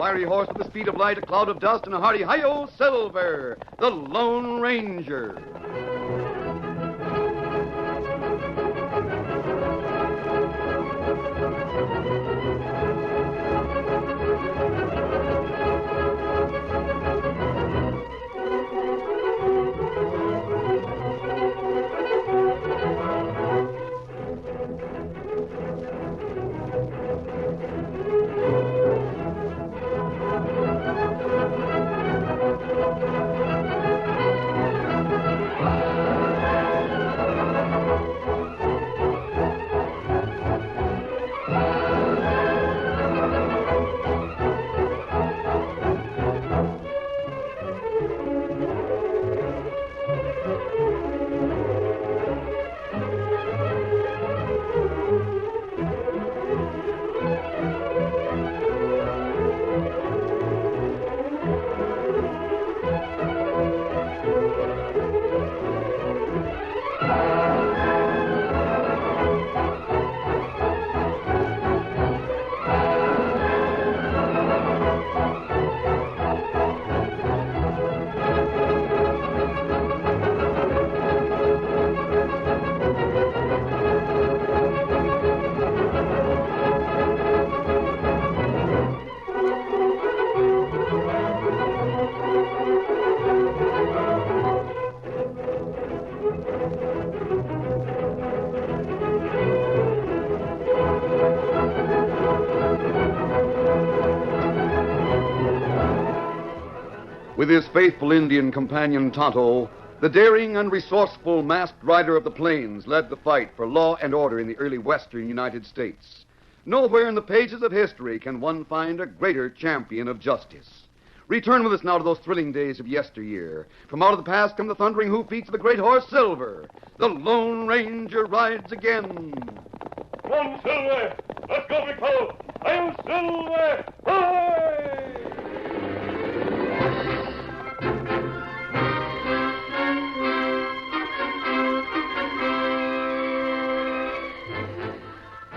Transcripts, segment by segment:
fiery horse with the speed of light, a cloud of dust, and a hearty hi-yo, Silver, the Lone Ranger. With his faithful Indian companion Tonto, the daring and resourceful masked rider of the plains led the fight for law and order in the early western United States. Nowhere in the pages of history can one find a greater champion of justice. Return with us now to those thrilling days of yesteryear. From out of the past come the thundering hoofbeats of the great horse Silver. The Lone Ranger rides again. Come on, Silver! Let's go, big fellow! I'm Silver! Hooray!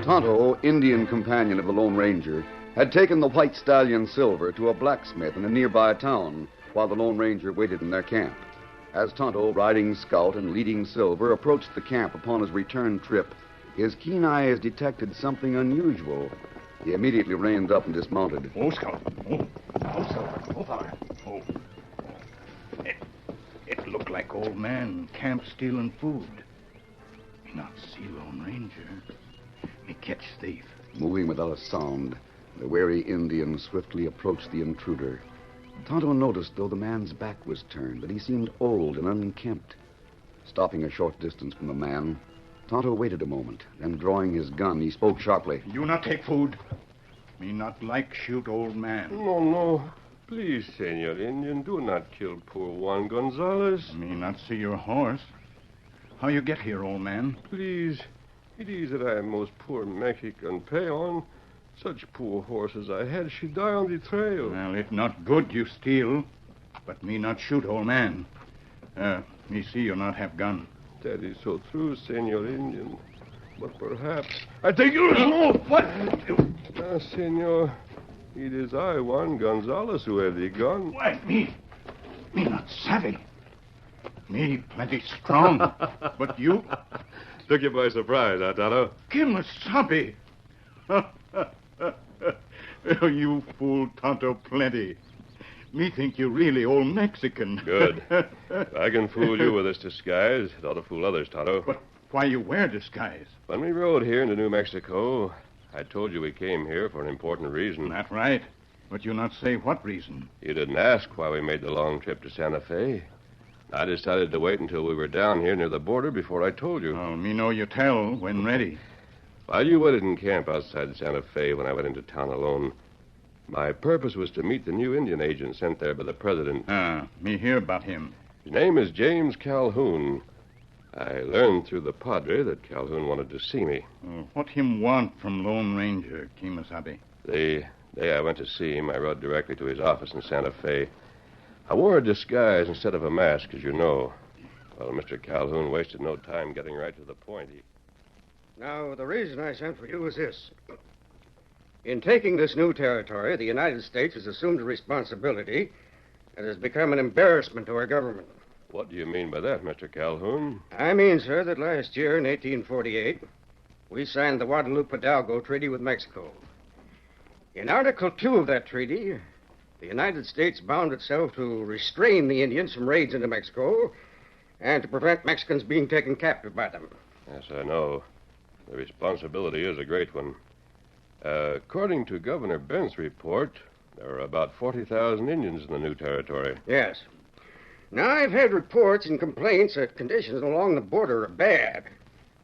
Tonto, Indian companion of the Lone Ranger, had taken the white stallion Silver to a blacksmith in a nearby town while the Lone Ranger waited in their camp. As Tonto, riding Scout and leading Silver, approached the camp upon his return trip, his keen eyes detected something unusual. He immediately reined up and dismounted. Oh, Scout. Oh, Silver. Oh, fella. Oh. It looked like old man camp stealing food. Me not see Lone Ranger. Me catch thief. Moving without a sound, the wary Indian swiftly approached the intruder. Tonto noticed, though the man's back was turned, that he seemed old and unkempt. Stopping a short distance from the man, Tonto waited a moment. Then, drawing his gun, he spoke sharply. You not take food. Me not like shoot old man. No. Please, Senor Indian, do not kill poor Juan Gonzalez. Me not see your horse. How you get here, old man? Please. It is that I am most poor Mexican peon. Such poor horses I had, she die on the trail. Well, it not good you steal, but me not shoot, old man. Me see you not have gun. That is so true, Senor Indian. But perhaps... I take you... No, what? Senor, it is I, Juan Gonzalez, who have the gun. Why, me not savvy. Me plenty strong, but you... Took you by surprise, Tonto. Kimasabi. You fool Tonto plenty. Me think you really old Mexican. Good. If I can fool you with this disguise, it ought to fool others, Tonto. But why you wear disguise? When we rode here into New Mexico, I told you we came here for an important reason. That's right. But you not say what reason. You didn't ask why we made the long trip to Santa Fe. I decided to wait until we were down here near the border before I told you. Oh, me know you tell when ready. While you waited in camp outside Santa Fe when I went into town alone, my purpose was to meet the new Indian agent sent there by the president. Me hear about him. His name is James Calhoun. I learned through the padre that Calhoun wanted to see me. What him want from Lone Ranger, Kimasabi? The day I went to see him, I rode directly to his office in Santa Fe. I wore a disguise instead of a mask, as you know. Well, Mr. Calhoun wasted no time getting right to the point. Now, the reason I sent for you is this. In taking this new territory, the United States has assumed a responsibility that has become an embarrassment to our government. What do you mean by that, Mr. Calhoun? I mean, sir, that last year in 1848, we signed the Guadalupe-Hidalgo Treaty with Mexico. In Article 2 of that treaty, the United States bound itself to restrain the Indians from raids into Mexico and to prevent Mexicans being taken captive by them. Yes, I know. The responsibility is a great one. According to Governor Bent's report, there are about 40,000 Indians in the new territory. Yes. Now, I've had reports and complaints that conditions along the border are bad.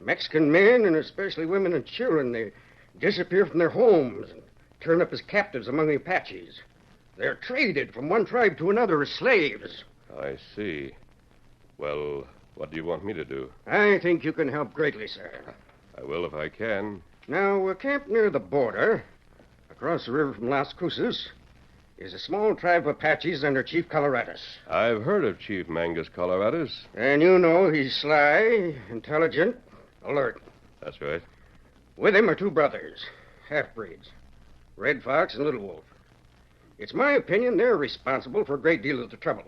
Mexican men, and especially women and children, they disappear from their homes and turn up as captives among the Apaches. They're traded from one tribe to another as slaves. I see. Well, what do you want me to do? I think you can help greatly, sir. I will if I can. Now, we're camped near the border, across the river from Las Cruces, is a small tribe of Apaches under Chief Colorados. I've heard of Chief Mangus Colorados. And you know he's sly, intelligent, alert. That's right. With him are two brothers, half-breeds, Red Fox and Little Wolf. It's my opinion they're responsible for a great deal of the trouble,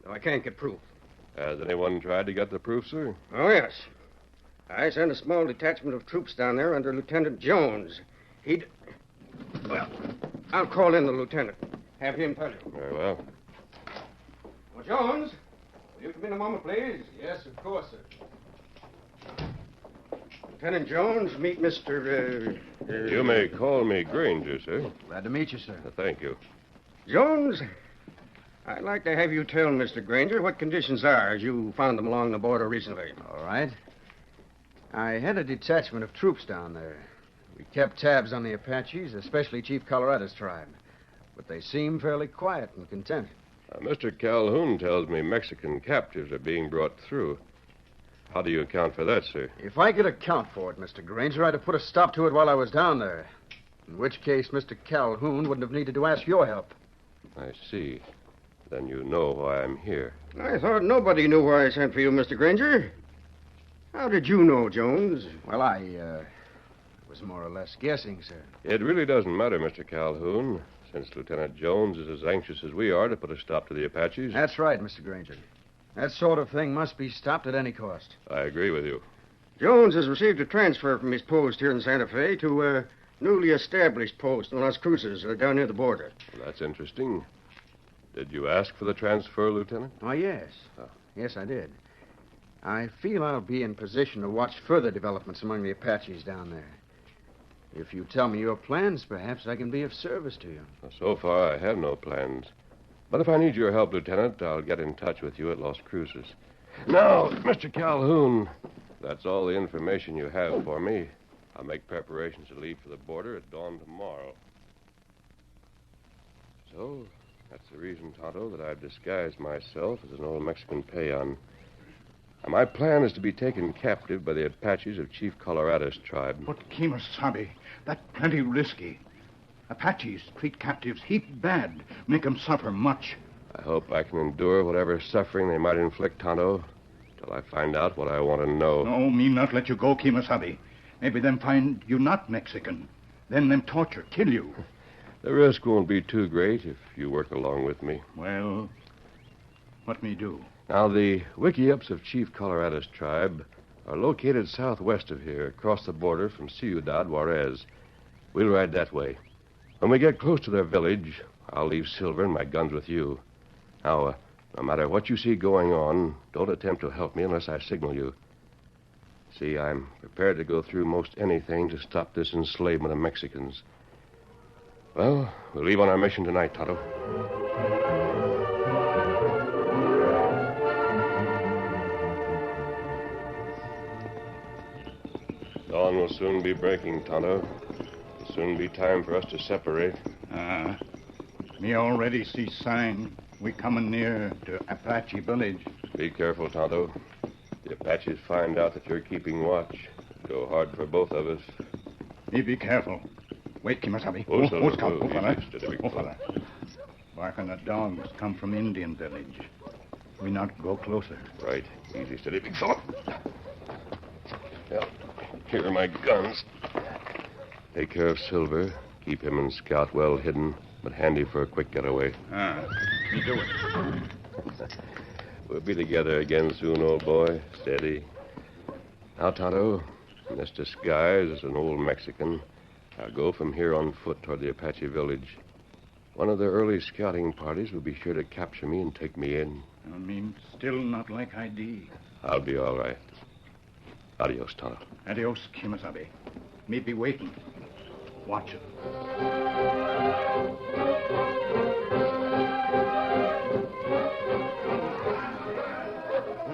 though I can't get proof. Has anyone tried to get the proof, sir? Oh, yes. I sent a small detachment of troops down there under Lieutenant Jones. Well, I'll call in the lieutenant. Have him tell you. Very well. Well, Jones, will you come in a moment, please? Yes, of course, sir. Lieutenant Jones, meet Mr. You may call me Granger, sir. Glad to meet you, sir. Thank you. Jones, I'd like to have you tell Mr. Granger what conditions are as you found them along the border recently. All right. I had a detachment of troops down there. We kept tabs on the Apaches, especially Chief Colorado's tribe. But they seem fairly quiet and contented. Mr. Calhoun tells me Mexican captives are being brought through. How do you account for that, sir? If I could account for it, Mr. Granger, I'd have put a stop to it while I was down there. In which case, Mr. Calhoun wouldn't have needed to ask your help. I see. Then you know why I'm here. I thought nobody knew why I sent for you, Mr. Granger. How did you know, Jones? Well, I was more or less guessing, sir. It really doesn't matter, Mr. Calhoun, since Lieutenant Jones is as anxious as we are to put a stop to the Apaches. That's right, Mr. Granger. That sort of thing must be stopped at any cost. I agree with you. Jones has received a transfer from his post here in Santa Fe to a newly established post in Las Cruces, down near the border. Well, that's interesting. Did you ask for the transfer, Lieutenant? Oh, yes. Yes, I did. I feel I'll be in position to watch further developments among the Apaches down there. If you tell me your plans, perhaps I can be of service to you. Well, so far, I have no plans. But if I need your help, Lieutenant, I'll get in touch with you at Las Cruces. Now, Mr. Calhoun, that's all the information you have for me. I'll make preparations to leave for the border at dawn tomorrow. So, that's the reason, Tonto, that I've disguised myself as an old Mexican peon. Now, my plan is to be taken captive by the Apaches of Chief Colorado's tribe. But, Kemosabe, that's plenty risky. Apaches treat captives heap bad, make 'em suffer much. I hope I can endure whatever suffering they might inflict, Tonto, till I find out what I want to know. No, me not let you go, Kemosabe. Maybe them find you not Mexican. Then them torture, kill you. The risk won't be too great if you work along with me. Well, what me do? Now, the wickiups of Chief Colorado's tribe are located southwest of here, across the border from Ciudad Juarez. We'll ride that way. When we get close to their village, I'll leave Silver and my guns with you. Now, no matter what you see going on, don't attempt to help me unless I signal you. See, I'm prepared to go through most anything to stop this enslavement of Mexicans. Well, we'll leave on our mission tonight, Tonto. Dawn will soon be breaking, Tonto. It'll soon be time for us to separate. Me already see sign. We coming near to Apache village. Be careful, Tonto. The Apaches find out that you're keeping watch. Go hard for both of us. Me be careful. Wait, Kemosabe. Silver. Scout. Fella. Easy, steady, big Fella. Barking of dogs come from Indian village. We not go closer. Right. Easy, steady, big fella. Well, here are my guns. Take care of Silver. Keep him and Scout well hidden, but handy for a quick getaway. You do it. We'll be together again soon, old boy. Steady. Now, Tonto, in this disguise as an old Mexican, I'll go from here on foot toward the Apache village. One of their early scouting parties will be sure to capture me and take me in. I mean, still not like ID. I'll be all right. Adios, Tonto. Adios, Kimasabi. Me be waiting. Watch it.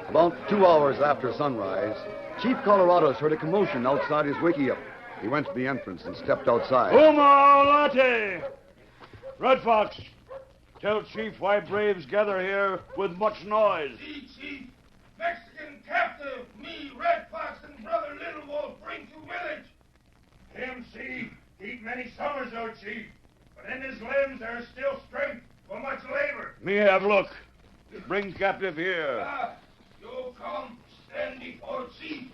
About 2 hours after sunrise, Chief Colorados heard a commotion outside his wickiup. He went to the entrance and stepped outside. Latte! Red Fox, tell Chief why braves gather here with much noise. See, Chief, Mexican captive, me, Red Fox, and brother Little Wolf bring to village. Him, see, eat many summers, O Chief, but in his limbs there is still strength for much labor. Me have look. Bring captive here. You come, stand before Chief.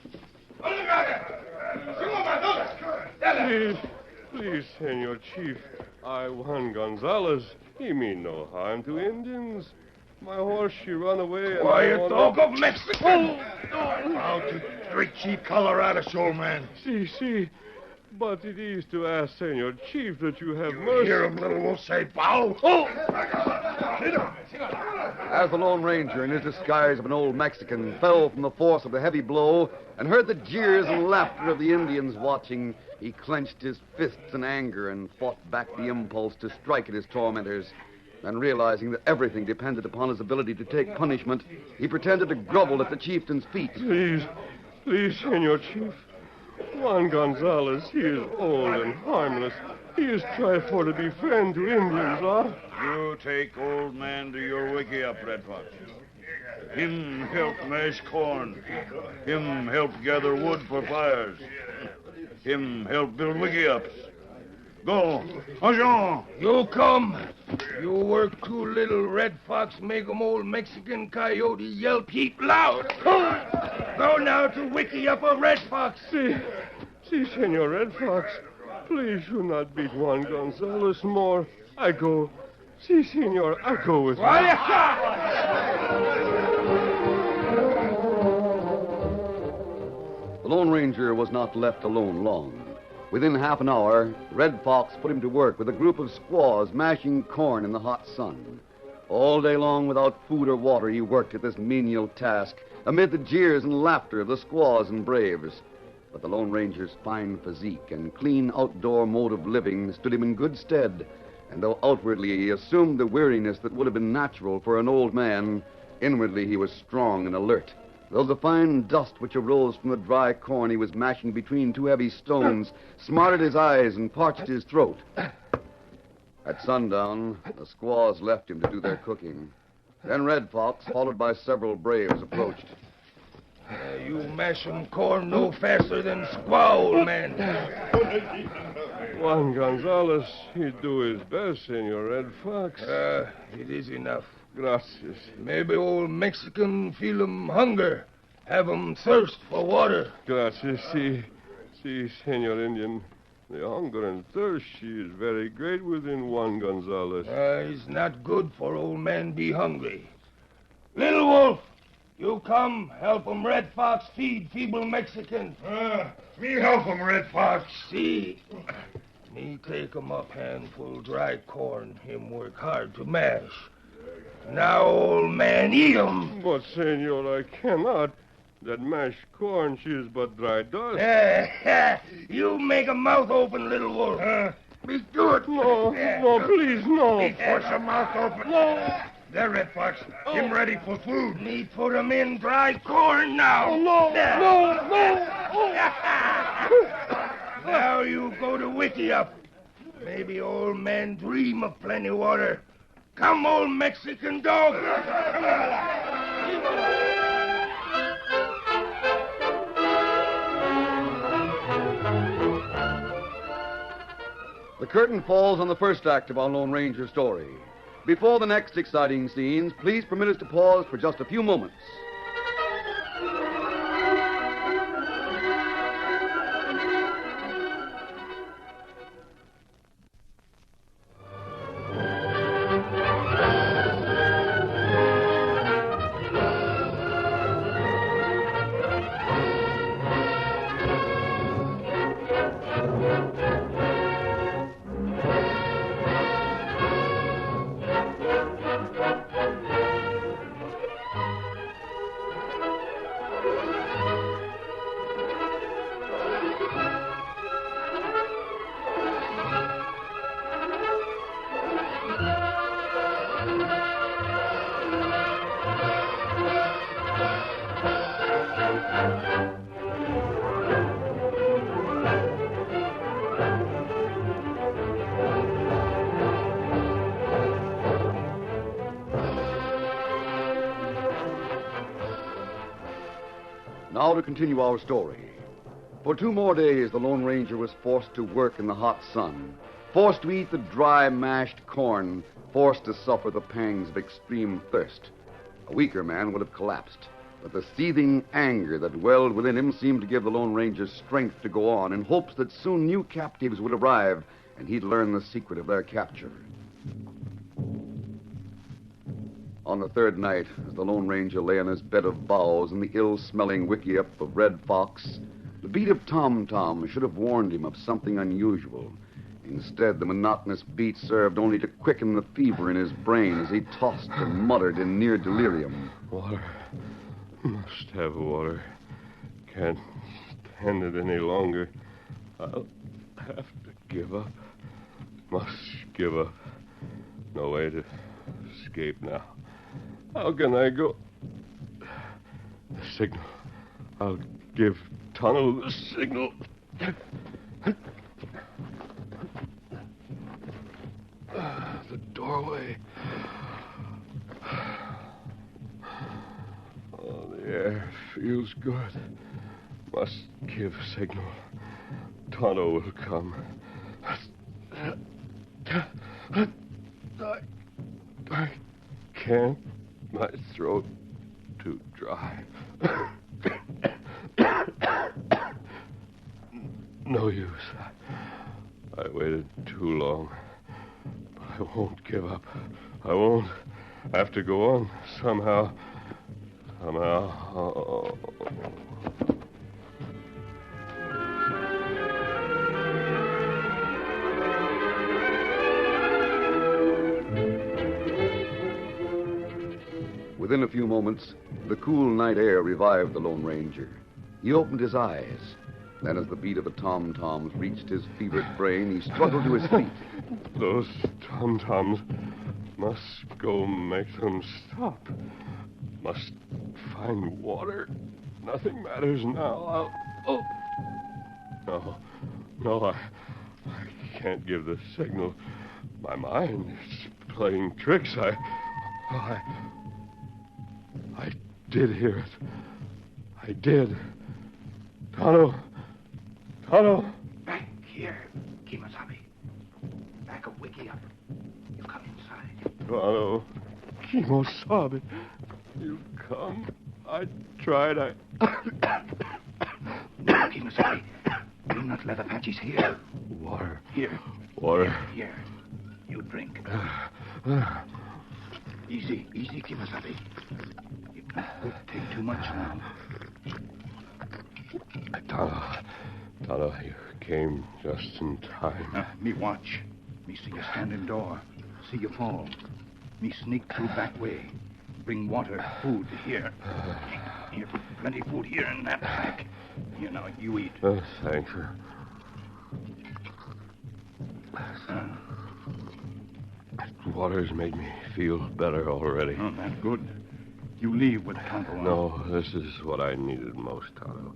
Please, Senor Chief. I, Juan Gonzalez. He mean no harm to Indians. My horse, she run away. And Quiet dog of Mexico. How to treat Chief Colorado, old man. See. But it is to ask Senor Chief that you have mercy. Hear him, Little Wolf, say bow. As the Lone Ranger, in his disguise of an old Mexican, fell from the force of the heavy blow and heard the jeers and laughter of the Indians watching, he clenched his fists in anger and fought back the impulse to strike at his tormentors. Then, realizing that everything depended upon his ability to take punishment, he pretended to grovel at the chieftain's feet. Please, Senor Chief. Juan Gonzalez, he is old and harmless. He is try for to be friend to Indians, huh? You take old man to your wiki up, Red Fox. Him help mash corn. Him help gather wood for fires. Him help build wiki ups. Go. Agent. You come. You work too little, Red Fox, make 'em old Mexican coyote yelp heap loud. Go now to wiki up a Red Fox. See, Senor Red Fox. Please do not beat Juan Gonzalez more. I go. See, Senor, I go with you. The Lone Ranger was not left alone long. Within half an hour, Red Fox put him to work with a group of squaws mashing corn in the hot sun. All day long, without food or water, he worked at this menial task, amid the jeers and laughter of the squaws and braves. But the Lone Ranger's fine physique and clean outdoor mode of living stood him in good stead, and though outwardly he assumed the weariness that would have been natural for an old man, inwardly he was strong and alert. Though the fine dust which arose from the dry corn he was mashing between two heavy stones smarted his eyes and parched his throat. At sundown, the squaws left him to do their cooking. Then Red Fox, followed by several braves, approached. You mash 'em corn no faster than squaw, old man. Juan Gonzalez, he do his best, Senor Red Fox. It is enough. Gracias. Maybe old Mexican feel 'em hunger. Have 'em thirst for water. Gracias. See, Senor Indian. The hunger and thirst, she is very great within Juan Gonzalez. It's not good for old man be hungry. Little Wolf, you come help 'em Red Fox feed feeble Mexican. Me help him, Red Fox. See, me take 'em up handful dry corn. Him work hard to mash. Now, old man, eat 'em. But, Senor, I cannot. That mashed corn, she is but dry dust. You make a mouth open, Little Wolf. Be good. No, please, no. Force your mouth open. No. There, Red Fox. Him ready for food. Me put 'em in dry corn now. No. Now you go to Wiki up. Maybe old man dream of plenty water. Come, old Mexican dog. Come on. The curtain falls on the first act of our Lone Ranger story. Before the next exciting scenes, please permit us to pause for just a few moments. Now to continue our story. For 2 more days, the Lone Ranger was forced to work in the hot sun, forced to eat the dry, mashed corn, forced to suffer the pangs of extreme thirst. A weaker man would have collapsed, but the seething anger that welled within him seemed to give the Lone Ranger strength to go on in hopes that soon new captives would arrive and he'd learn the secret of their capture. On the 3rd night, as the Lone Ranger lay on his bed of boughs in the ill-smelling wickiup of Red Fox, the beat of tom-tom should have warned him of something unusual. Instead, the monotonous beat served only to quicken the fever in his brain as he tossed and muttered in near delirium. Water. Must have water. Can't stand it any longer. I'll have to give up. Must give up. No way to escape now. How can I go? The signal. I'll give Tonto the signal. The doorway. Oh, the air feels good. Must give signal. Tonto will come. I can't. My throat too dry. No use. I waited too long. But I won't give up. I won't have to go on somehow. Somehow. Within a few moments, the cool night air revived the Lone Ranger. He opened his eyes. Then, as the beat of the tom-toms reached his fevered brain, he struggled to his feet. Those tom-toms must go make them stop. Must find water. Nothing matters now. No, I can't give the signal. My mind is playing tricks. I did hear it. I did. Tonto. Back here, Kimasabi. Back a wiki up. You come inside. Tonto. Kimosabe. You come. I tried. No, Kimasabi. Do not let Apaches hear. Water. Here. Water. Here. You drink. Easy, Kimasabi. It not take too much now. Tonto, you came just in time. Me watch. Me see you standing door. See you fall. Me sneak through back way. Bring water, food here. Here, plenty food here in that sack. Here, now, you eat. Thanks. Water's made me feel better already. Oh, that's good. You leave with Tonto. No, this is what I needed most, Tonto.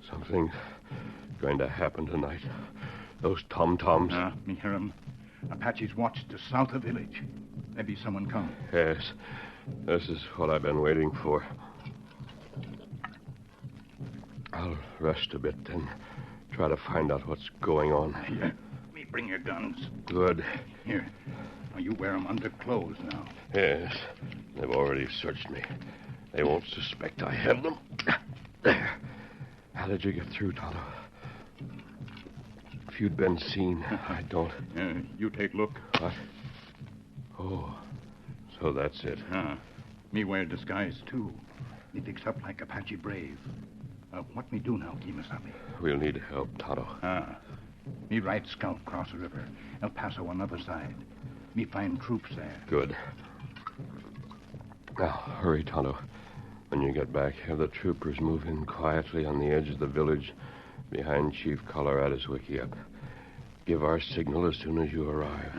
Something's going to happen tonight. Those tom-toms. Me hear 'em. Apaches watch the south of village. Maybe someone come. Yes, this is what I've been waiting for. I'll rest a bit, then try to find out what's going on. Here, me bring your guns. Good. Here. Now, you wear 'em under clothes now. Yes, they've already searched me. They won't suspect I have them. There. How did you get through, Tonto? If you'd been seen, I don't... You take look. What? Oh, so that's it. Me wear disguise, too. Me fix up like Apache brave. What me do now, Kimasabi? We'll need help, Tonto. Me ride scout cross the river. El Paso on other side. Me find troops there. Good. Now, hurry, Tonto. When you get back, have the troopers move in quietly on the edge of the village behind Chief Colorado's wickiup. Give our signal as soon as you arrive.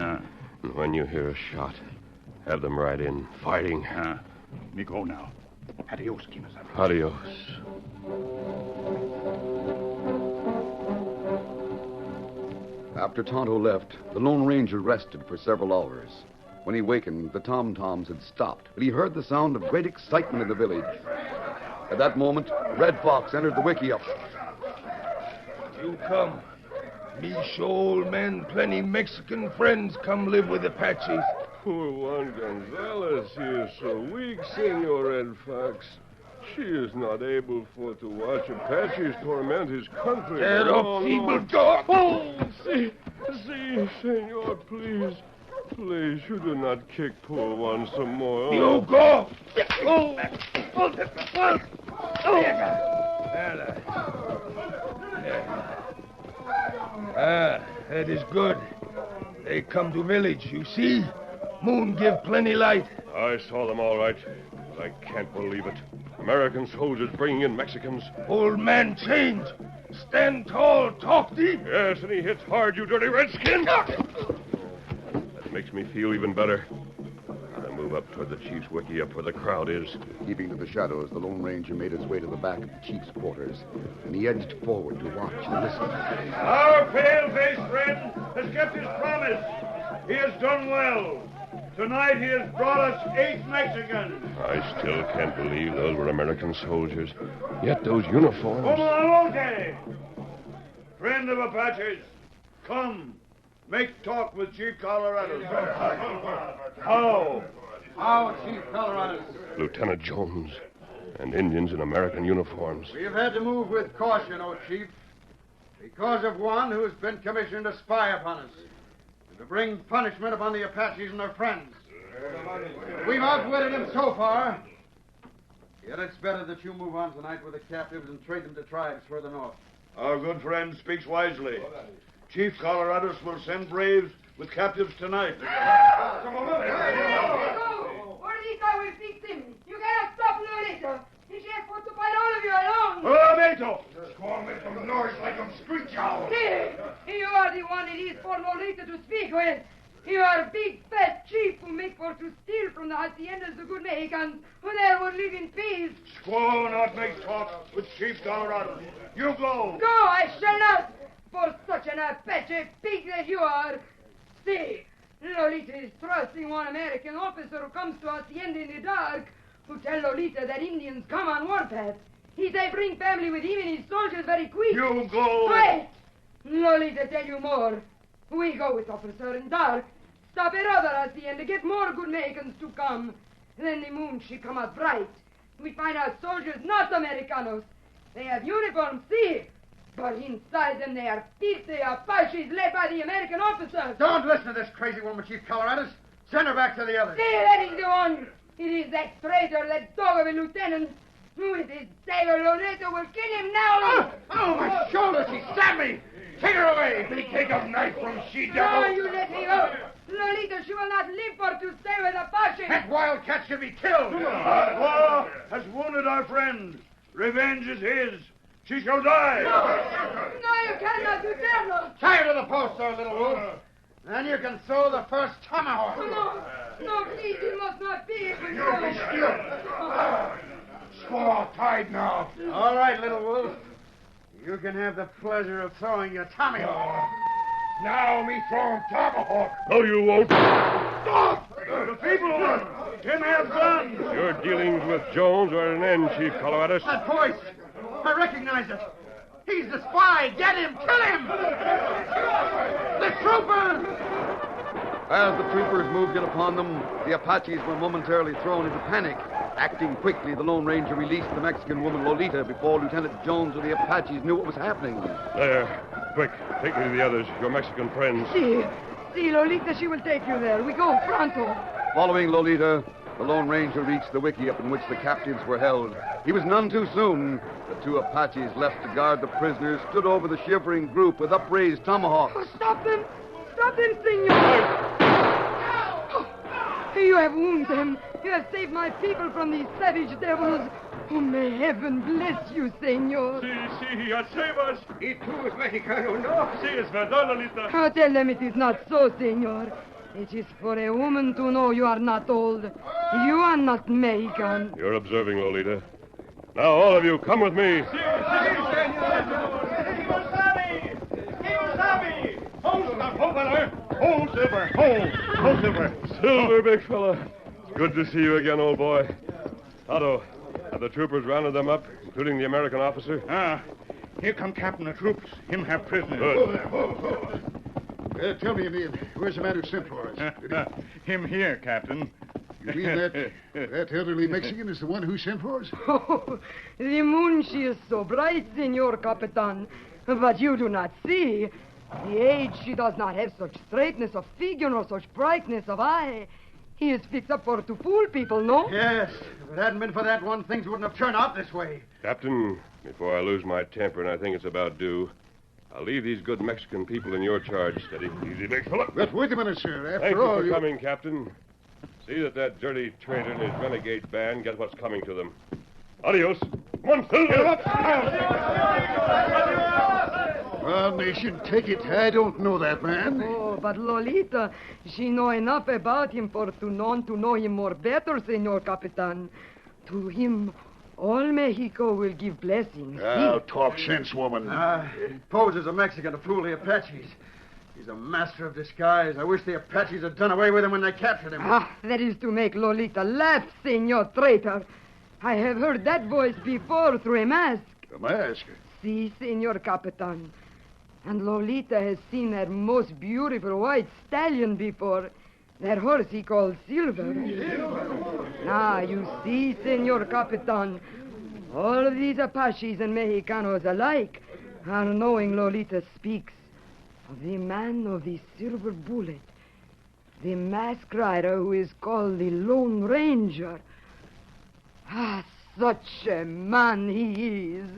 And when you hear a shot, have them ride in, fighting. Me go now. Adios, Kimasabi. Adios. After Tonto left, the Lone Ranger rested for several hours. When he wakened, the tom-toms had stopped, but he heard the sound of great excitement in the village. At that moment, Red Fox entered the wickiup. You come. Me show old man plenty Mexican friends come live with Apaches. Poor Juan Gonzalez, he is so weak, Senor Red Fox. She is not able for to watch Apaches torment his country. Get up, feeble dog! Oh, see, Senor, please. Please, you do not kick poor Juan some more. You go! Oh. That is good. They come to village, you see? Moon give plenty light. I saw them all right, but I can't believe it. American soldiers bringing in Mexicans. Old man change. Stand tall, talk deep. Yes, and he hits hard, you dirty redskin. That makes me feel even better. I move up toward the chief's wickiup where the crowd is. Keeping to the shadows, the Lone Ranger made his way to the back of the chief's quarters, and he edged forward to watch and listen. Our pale-faced friend has kept his promise. He has done well. Tonight he has brought us 8 Mexicans. I still can't believe those were American soldiers. Yet those uniforms... Voluntary! Friend of Apaches, come. Make talk with Chief Colorado. How? How, Chief Colorado? Lieutenant Jones and Indians in American uniforms. We have had to move with caution, O Chief, because of one who has been commissioned to spy upon us and to bring punishment upon the Apaches and their friends. We've outwitted him so far, yet it's better that you move on tonight with the captives and trade them to tribes further north. Our good friend speaks wisely. Chief Colorados will send braves with captives tonight. Ahorita will fix him. You cannot stop Lolita. He can't put to fight all of you alone. Beto! Squaw make some noise like a screech owl. See, you are the one it is for Lolita to speak with. You are a big fat chief who make for to steal from the haciendas the good Mexicans who there would live in peace. Squaw not make talk with Chief Colorado. You go. Go, I shall not. For such an Apache pig that you are. See, Lolita is trusting one American officer who comes to hacienda in the dark, who tell Lolita that Indians come on warpath. He say bring family with him and his soldiers very quick. You go. Wait! Lolita tell you more. We go with officer in dark. Stop at other hacienda, get more good Mexicans to come. Then the moon she come out bright. We find out soldiers not Americanos. They have uniforms, see? But inside them they are filthy Apaches led by the American officers. Don't listen to this crazy woman, Chief Colorados. Send her back to the others. See, that is the one. It is that traitor, that dog of a lieutenant. With his dagger, Loreto will kill him now. Oh, my shoulder! She stabbed me! Take her away! They take a knife from she-devil. No, you let me go. Lolita, she will not live for to stay with Apache. That wildcat should be killed! Squaw has wounded our friend. Revenge is his. She shall die. No, you cannot, you dare not. Tie her to the post, there, little wolf. Then you can throw the first tomahawk. No, please, it must not be. You be still. Squaw tied now. All right, little wolf. You can have the pleasure of throwing your tomahawk. Now me throwing tomahawk. No, you won't. The people one. 10 have guns. Your dealings with Jones are at an end, Chief Colorados. That voice! I recognize it. He's the spy. Get him! Kill him! The troopers! As the troopers moved in upon them, the Apaches were momentarily thrown into panic. Acting quickly, the Lone Ranger released the Mexican woman Lolita before Lieutenant Jones or the Apaches knew what was happening. There. Quick, take me to the others, your Mexican friends. See, Lolita, she will take you there. We go pronto. Following Lolita, the Lone Ranger reached the wickiup in which the captives were held. He was none too soon. The 2 Apaches left to guard the prisoners stood over the shivering group with upraised tomahawks. Oh, stop them! Stop them, senor! Oh, you have wounded them. You have saved my people from these savage devils. Oh, may heaven bless you, senor. Sí, ya save us. He too is Mexicano, no? Sí, es verdad, Lolita. Oh, tell them it is not so, senor. It is for a woman to know you are not old. You are not Mexican. You're observing, Lolita. Now, all of you, come with me. Hold, Silver, hold. Ho, Silver. Silver, big fella. It's good to see you again, old boy. Otto, have the troopers rounded them up, including the American officer? Here come Captain of troops. Him have prisoners. Good. Tell me, Indian, where's the man who sent for us? Him here, Captain. You mean that elderly Mexican is the one who sent for us? Oh, the moon, she is so bright, Senor Capitan. But you do not see. The age, she does not have such straightness of figure nor such brightness of eye. He is fixed up for to fool people, no? Yes. If it hadn't been for that one, things wouldn't have turned out this way. Captain, before I lose my temper, and I think it's about due, I'll leave these good Mexican people in your charge, Steady. Easy, big fella. But wait a minute, sir. Thank After you all, for coming, Captain. See that dirty traitor and his renegade band get what's coming to them. Adios. Come on, Silver. Well, nation, take it. I don't know that man. Oh, but Lolita, she know enough about him for to know him more better, Senor Capitan. To him, all Mexico will give blessings. Now, talk sense, woman. He poses a Mexican to fool the Apaches. He's a master of disguise. I wish the Apaches had done away with him when they captured him. That is to make Lolita laugh, Senor Traitor. I have heard that voice before through a mask. A mask? Si, Senor Capitan. And Lolita has seen that most beautiful white stallion before. That horse he called Silver. You see, Senor Capitan, all of these Apaches and Mexicanos alike are knowing Lolita speaks of the man of the silver bullet, the masked rider who is called the Lone Ranger. Such a man he is.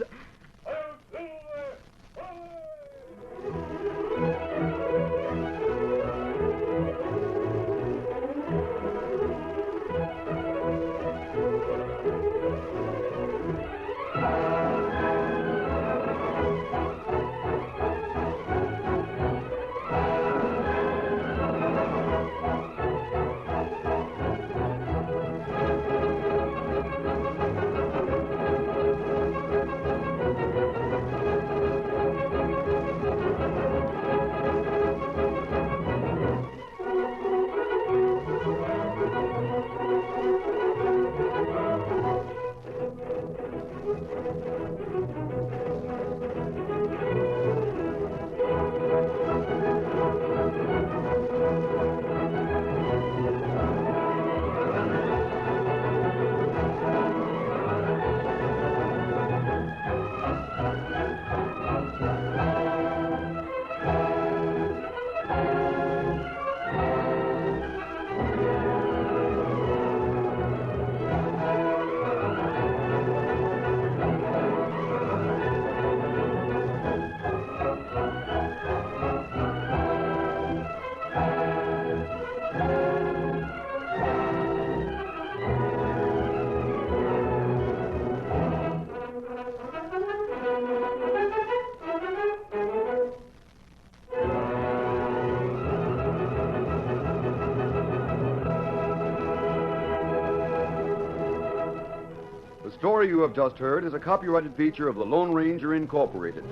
The story you have just heard is a copyrighted feature of the Lone Ranger Incorporated.